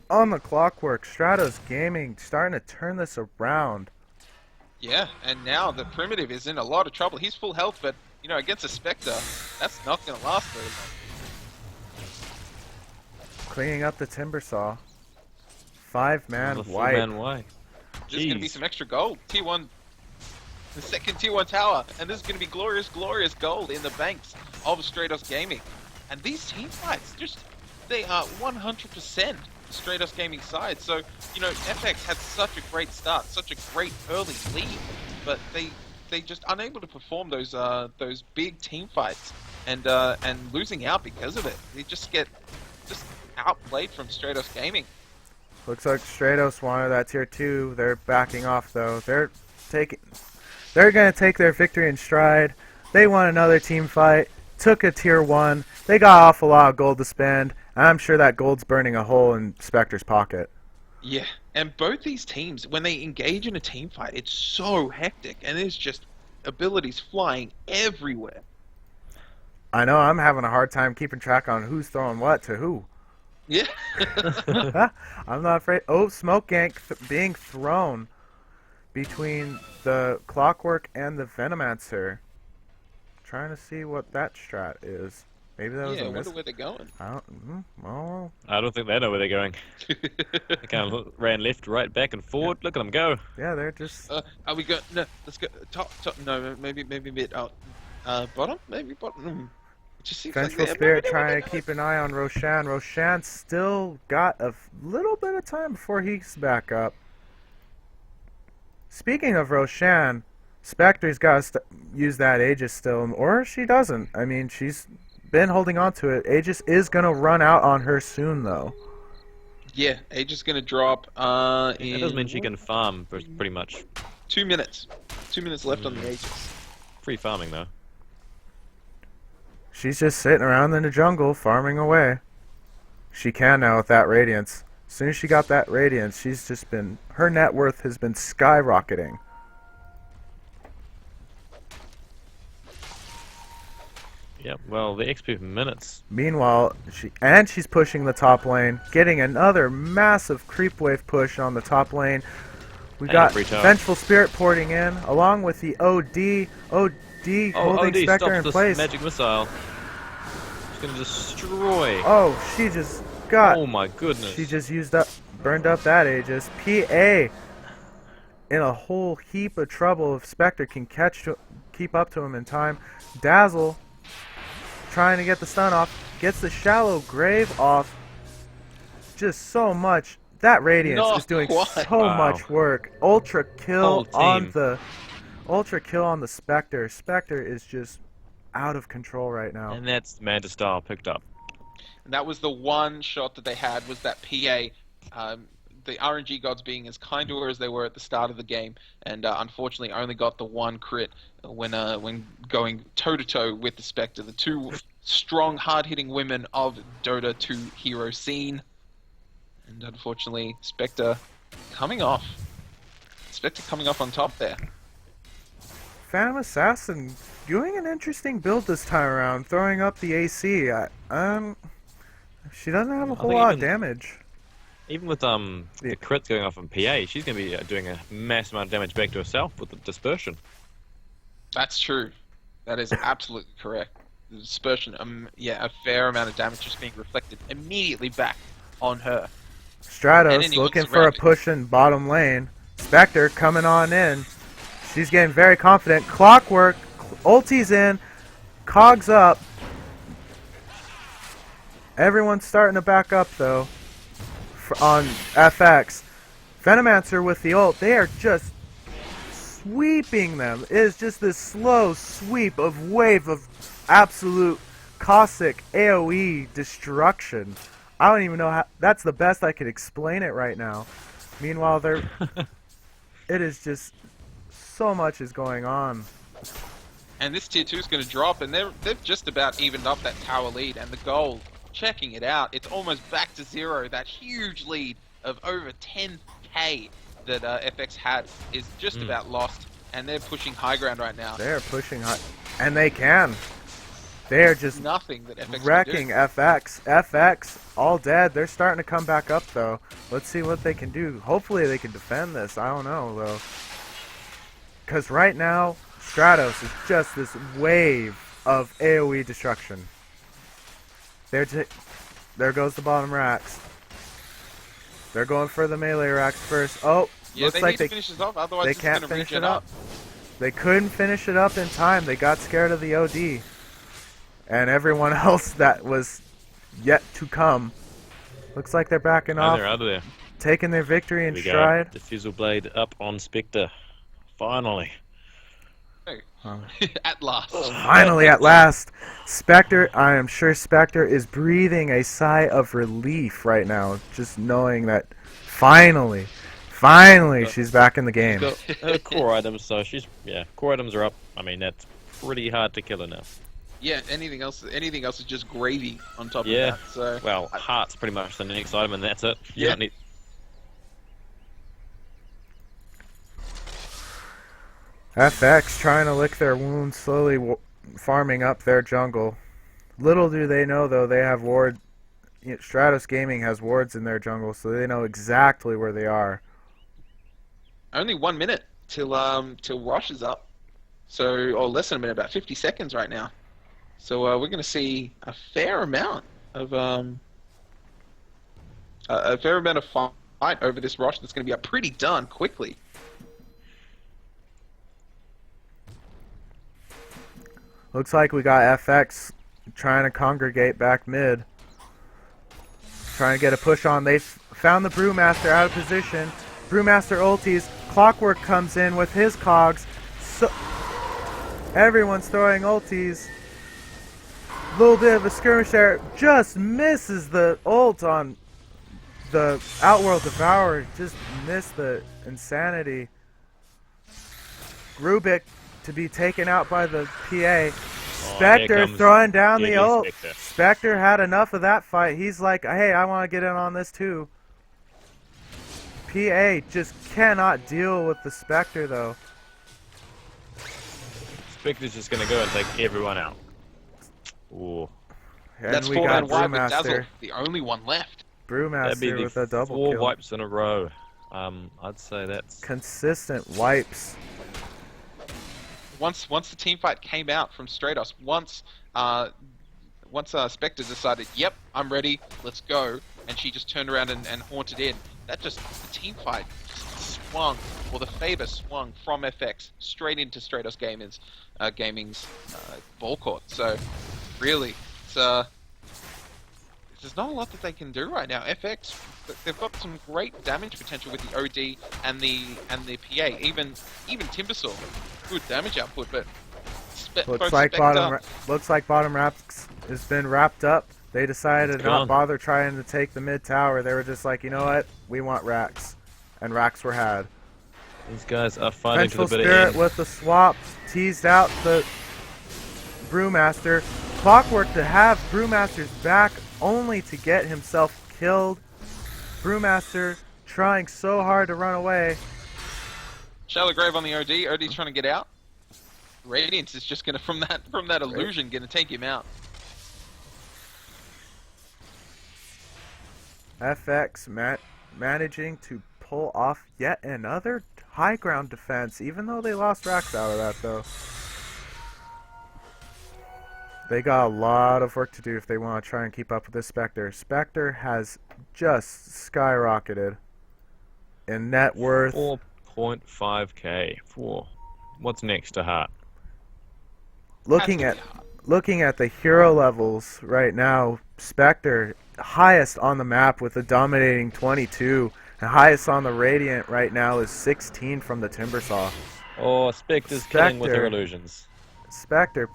On the Clockwork. Stratos Gaming starting to turn this around. Yeah, and now the Primitive is in a lot of trouble. He's full health, but, you know, against a Spectre, that's not going to last very long. Cleaning up the Timber Saw. 5-man The wipe. 4-man wipe. There's going to be Jeez. some extra gold. Tier 1, the second Tier 1 tower. And this is going to be glorious, glorious gold in the banks of Stratos Gaming. And these team fights, they are 100% Stratos Gaming side. So, you know, FX had such a great start, such a great early lead, but they just unable to perform those big team fights and losing out because of it. They just get outplayed from Stratos Gaming. Looks like Stratos wanted that tier 2. They're backing off though. They're gonna take their victory in stride. They won another team fight. Took a tier 1. They got an awful lot of gold to spend. I'm sure that gold's burning a hole in Spectre's pocket. Yeah, and both these teams, when they engage in a team fight, it's so hectic, and it's just abilities flying everywhere. I know I'm having a hard time keeping track on who's throwing what to who. Yeah. I'm not afraid. Oh, smoke gank being thrown between the Clockwork and the Venomancer. Trying to see what that strat is. Maybe that was Yeah, I a miss. wonder where they're going. I don't. Oh. I don't think they know where they're going. They kind of ran left, right, back, and forward. Look at them go. Yeah, they're just. Are we go? No, let's go top. No, maybe mid. Bottom. Maybe bottom. It just seems Vengeful like they're Spirit maybe trying they're- to keep an eye on Roshan. Roshan still got a little bit of time before he's back up. Speaking of Roshan, Spectre's got to use that Aegis still, or she doesn't. I mean, she's been holding on to it. Aegis is going to run out on her soon, though. Yeah, Age is gonna drop. That In doesn't mean she can farm, pretty much. 2 minutes. 2 minutes left on the Aegis. Free farming, though. She's just sitting around in the jungle, farming away. She can now with that Radiance. As soon as she got that Radiance, she's just been... Her net worth has been skyrocketing. Yep, well, the XP per minutes. Meanwhile, she's pushing the top lane, getting another massive creep wave push on the top lane. We And got a free tower. Vengeful Spirit porting in, along with the OD. OD holding OD, Spectre stop in this place. magic missile. It's gonna destroy. Oh, she just got... Oh my goodness. She just burned up that Aegis. PA in a whole heap of trouble if Spectre can keep up to him in time. Dazzle trying to get the stun off, gets the shallow grave off. Just so much. That Radiance Not is doing quite. so Wow. much work. Ultra kill Whole on team. the Spectre. Spectre is just out of control right now. And that's Manta Style picked up. And that was the one shot that they had, was that PA. The RNG gods being as kind to her as they were at the start of the game, and unfortunately only got the one crit when going toe-to-toe with the Spectre, the two strong, hard-hitting women of Dota 2 hero scene. And unfortunately, Spectre coming off on top there. Phantom Assassin doing an interesting build this time around, throwing up the AC. She doesn't have a I whole think lot of even damage. even with the crits going off on PA, she's gonna be doing a massive amount of damage back to herself with the dispersion. That's true. That is absolutely correct. The dispersion, yeah, a fair amount of damage just being reflected immediately back on her. And Stratos then he looking looks for a around. push in bottom lane. Spectre coming on in. She's getting very confident. Clockwork, ulti's in, cogs up. Everyone's starting to back up though on FX. Venomancer with the ult, they are just sweeping them. It is just this slow sweep of wave of absolute caustic AoE destruction. I don't even know how. That's the best I could explain it right now. Meanwhile, it is just so much is going on. And this tier 2 is going to drop, and they've just about evened up that tower lead, and the gold, checking it out, it's almost back to zero. That huge lead of over 10k that FX had is just about lost, and they're pushing high ground right now. They are pushing high, and they can. They are just Nothing that FX wrecking can do. FX. FX all dead. They're starting to come back up though. Let's see what they can do. Hopefully they can defend this. I don't know though. Because right now, Stratos is just this wave of AoE destruction. There goes the bottom racks. They're going for the melee racks first. Oh, Yeah, looks they like need to finish this off, otherwise they this is can't going to finish regen it up. up. They couldn't finish it up in time. They got scared of the OD. And everyone else that was yet to come. Looks like they're backing off, They're out of there. taking their victory in We stride. go. Diffusal blade up on Spectre. Finally. At last. Finally, at last, Spectre. I am sure Spectre is breathing a sigh of relief right now, just knowing that finally, she's back in the game. Got her core items, so core items are up. I mean, that's pretty hard to kill her now. Yeah, anything else is just gravy on top Yeah. of that. So Well, heart's pretty much the next item, and that's it. You Yeah. don't need. FX trying to lick their wounds, slowly farming up their jungle. Little do they know, though, they have ward. Stratos Gaming has wards in their jungle, so they know exactly where they are. only 1 minute till Rosh is up. So, or less than a minute, about 50 seconds right now. So we're going to see a fair amount of fight over this Rosh that's going to be up pretty darn quickly. Looks like we got FX trying to congregate back mid. Trying to get a push on. They found the Brewmaster out of position. Brewmaster ultis. Clockwork comes in with his cogs. So everyone's throwing ultis. Little bit of a skirmish there. Just misses the ult on the Outworld Devourer. Just missed the insanity. Rubik to be taken out by the PA. Spectre throwing down the ult. Spectre had enough of that fight. He's like, hey, I want to get in on this too. PA just cannot deal with the Spectre though. Spectre's just gonna go and take everyone out. Ooh. And That's we 4-man got wipe with Dazzle, Brewmaster. the only one left. That'd be Brewmaster the with a double 4 kill. wipes in a row. I'd say that's Consistent wipes. Once the team fight came out from Stratos, once Spectre decided, yep, I'm ready, let's go, and she just turned around and haunted in, that just, the team fight just swung, or the favor swung from FX straight into Stratos Gaming's ball court. So, really, there's not a lot that they can do right now. FX, they've got some great damage potential with the OD and the PA. Even Timbersaw, good damage output, but Looks like bottom wraps has been wrapped up. They decided to not bother trying to take the mid tower. They were just like, you know what? We want racks, and racks were had. these guys are fighting to the Vengeful bitter Spirit end. with the swap teased out the Brewmaster. Clockwork to have Brewmaster's back only to get himself killed. Brewmaster trying so hard to run away. Shallow Grave on the OD. OD's trying to get out. Radiance is just gonna from that illusion gonna take him out. FX managing to pull off yet another high ground defense, even though they lost Rax out of that though. They got a lot of work to do if they want to try and keep up with this Spectre. Spectre has just skyrocketed in net worth. 4.5k. What's next to Heart? Looking at the hero levels right now, Spectre highest on the map with a dominating 22, and highest on the Radiant right now is 16 from the Timbersaw. Oh, Spectre's killing with her illusions. Spectre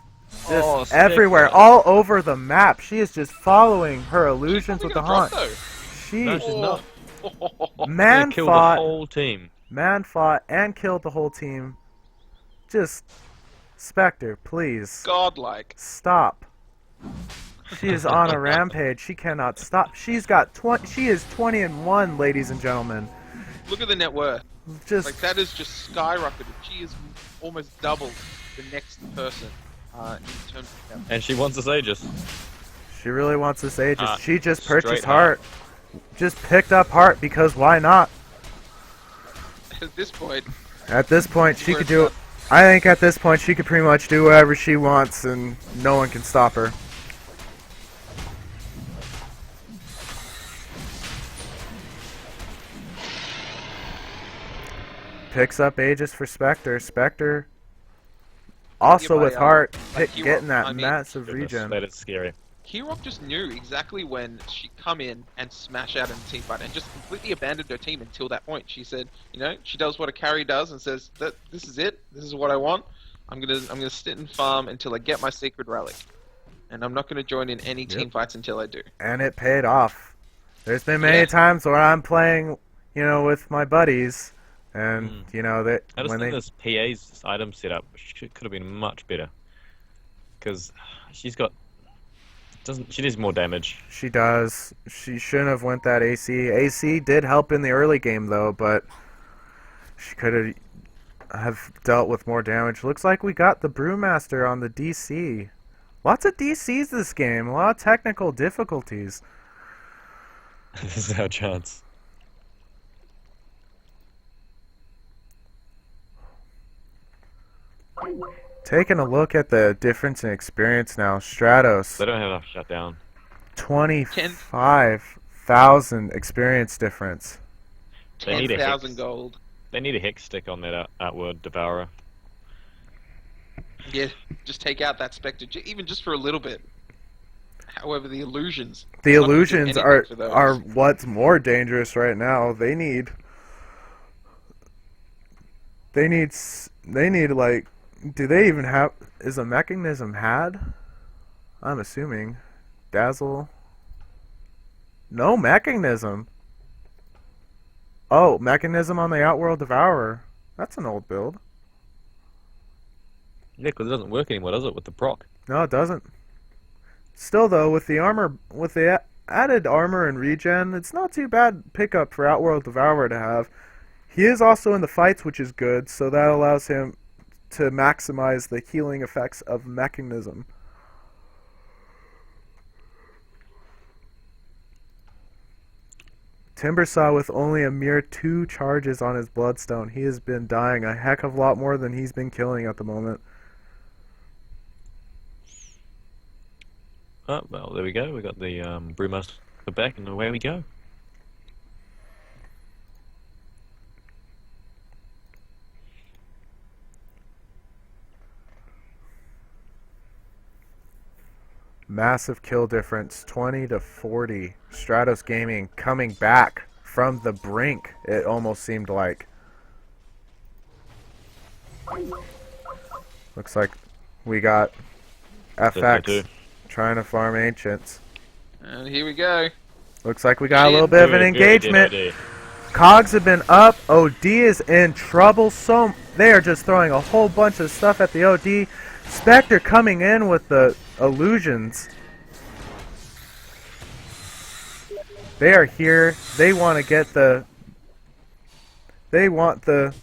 just everywhere, all over the map. She is just following her illusions with the haunt. No, she's not. Man killed fought, the whole team. Man fought and killed the whole team. Just Spectre, please. Godlike. Stop. She is on a rampage. She cannot stop. She's got 20. She is 20-1, ladies and gentlemen. Look at the net worth. Just like that is just skyrocketed. She is almost doubled the next person in terms of. And she wants this Aegis. She really wants this Aegis. She just straight purchased Heart. Just picked up Heart because why not? At this point. At this point, she could do. I think at this point she could pretty much do whatever she wants, and no one can stop her. Picks up Aegis for Spectre. Spectre also with Heart getting that massive regen. That is scary. Kirok just knew exactly when she'd come in and smash out in the team fight and just completely abandoned her team until that point. She said, you know, she does what a carry does and says that this is it. This is what I want. I'm gonna sit and farm until I get my secret relic, and I'm not gonna join in any team fights until I do. And it paid off. There's been many times where I'm playing, you know, with my buddies. And you know that I just think this PA's item setup could have been much better, because she's got she needs more damage. She does. She shouldn't have went that AC. AC did help in the early game though, but she could have dealt with more damage. Looks like we got the Brewmaster on the DC. Lots of DCs this game. A lot of technical difficulties. This is our chance. Taking a look at the difference in experience now, Stratos. They don't have enough shutdown. 25,000 experience difference. 10,000 gold. They need a hex stick on that outward Devourer. Yeah, just take out that Spectre, even just for a little bit. However, the illusions. The illusions are what's more dangerous right now. They need like. Do they even have... Is a mechanism had? I'm assuming. Dazzle. No mechanism. Oh, mechanism on the Outworld Devourer. That's an old build. Yeah, because it doesn't work anymore, does it, with the proc? No, it doesn't. Still, though, with the armor... With the added armor and regen, it's not too bad pickup for Outworld Devourer to have. He is also in the fights, which is good, so that allows him to maximize the healing effects of mechanism. Timbersaw with only a mere 2 charges on his Bloodstone. He has been dying a heck of a lot more than he's been killing at the moment. Oh, well, there we go. We got the Brewmaster back, and away we go. Massive kill difference, 20 to 40. Stratos Gaming coming back from the brink, it almost seemed like. Looks like we got FX trying to farm Ancients. And here we go. Looks like we got a little bit of an engagement. Cogs have been up. OD is in trouble. So they are just throwing a whole bunch of stuff at the OD. Spectre coming in with the illusions. They are here. They want to get the... They want the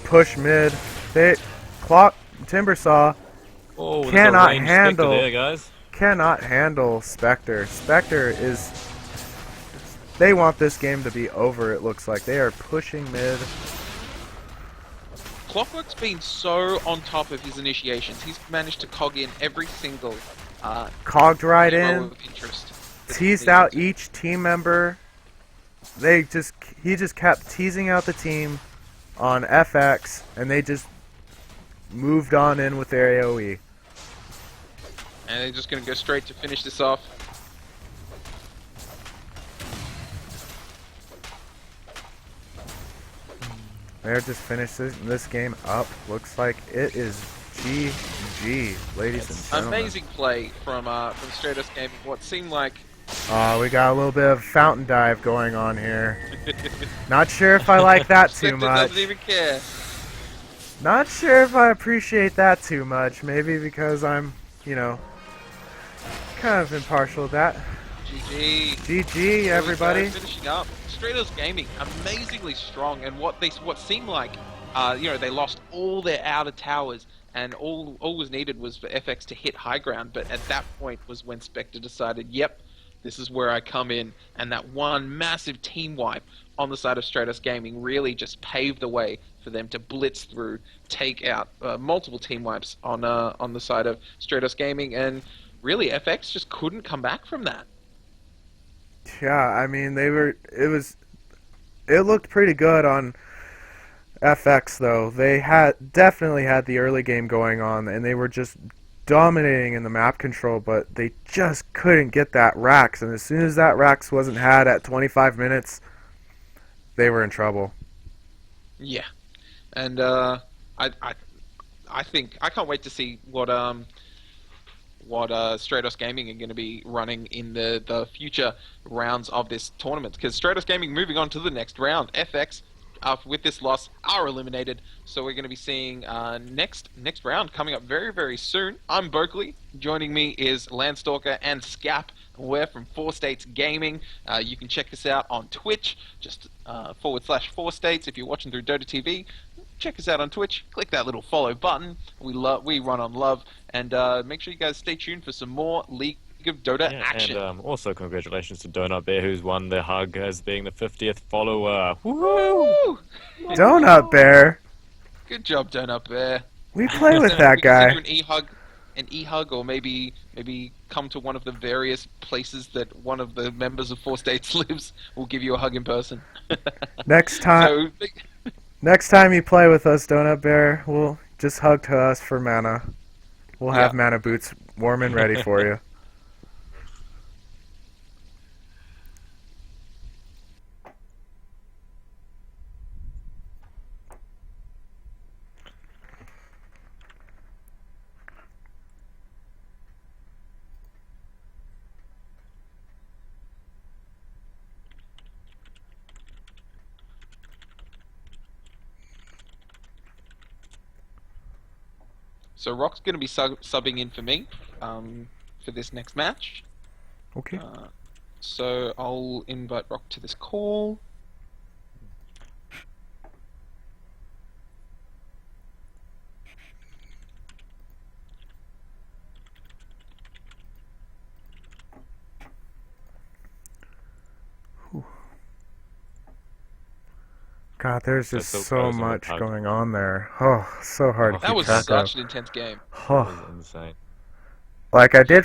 push mid. They clock Timbersaw Oh, there's a cannot ranged Spectre handle there, guys. Spectre. Spectre is. They want this game to be over. It looks like they are pushing mid. Clockwork's been so on top of his initiations. He's managed to cog in every single Cogged right row in. of interest. Teased out each team member. He just kept teasing out the team on FX, and they just moved on in with their AoE. And they're just going to go straight to finish this off. They're just finishing this game up. Looks like it is GG, ladies and gentlemen. Amazing play from sAs Gaming. What seemed like We got a little bit of fountain dive going on here. Not sure if I like that too Spectre much. doesn't even care. Not sure if I appreciate that too much. Maybe because I'm, kind of impartial to that. GG. GG, everybody. Finishing up. sAs Gaming, amazingly strong, and what seemed like, they lost all their outer towers, and all was needed was for FX to hit high ground. But at that point was when Spectre decided, yep, this is where I come in, and that one massive team wipe on the side of sAs Gaming really just paved the way for them to blitz through, take out multiple team wipes on the side of sAs Gaming, and really FX just couldn't come back from that. Yeah, I mean, it looked pretty good on FX though. They definitely had the early game going on, and they were just dominating in the map control, but they just couldn't get that Rax, and as soon as that Rax wasn't had at 25 minutes, they were in trouble. Yeah, and I think I can't wait to see what sAs Gaming are going to be running in the future rounds of this tournament, because sAs Gaming moving on to the next round. FX, with this loss, are eliminated, so we're going to be seeing next round coming up very, very soon. I'm Berkeley. Joining me is Landstalker and Scap. We're from 4States Gaming. You can check us out on Twitch, just /4States. If you're watching through Dota TV, check us out on Twitch. Click that little follow button. We run on love, and make sure you guys stay tuned for some more League of Dota action. And also congratulations to Donut Bear, who's won the hug as being the 50th follower. Woo! Donut Bear. Good job, Donut Bear. We play with that guy. An e-hug, or maybe come to one of the various places that one of the members of 4States lives. We'll give you a hug in person. Next time you play with us, Donut Bear, we'll just hug to us for mana. We'll have mana boots warm and ready for you. So Rock's going to be subbing in for me for this next match. Okay. So I'll invite Rock to this call. God, there's just so so close on the much tug. going on there. Oh, so hard to That keep was track of. such an intense game. That Oh, was insane. like I did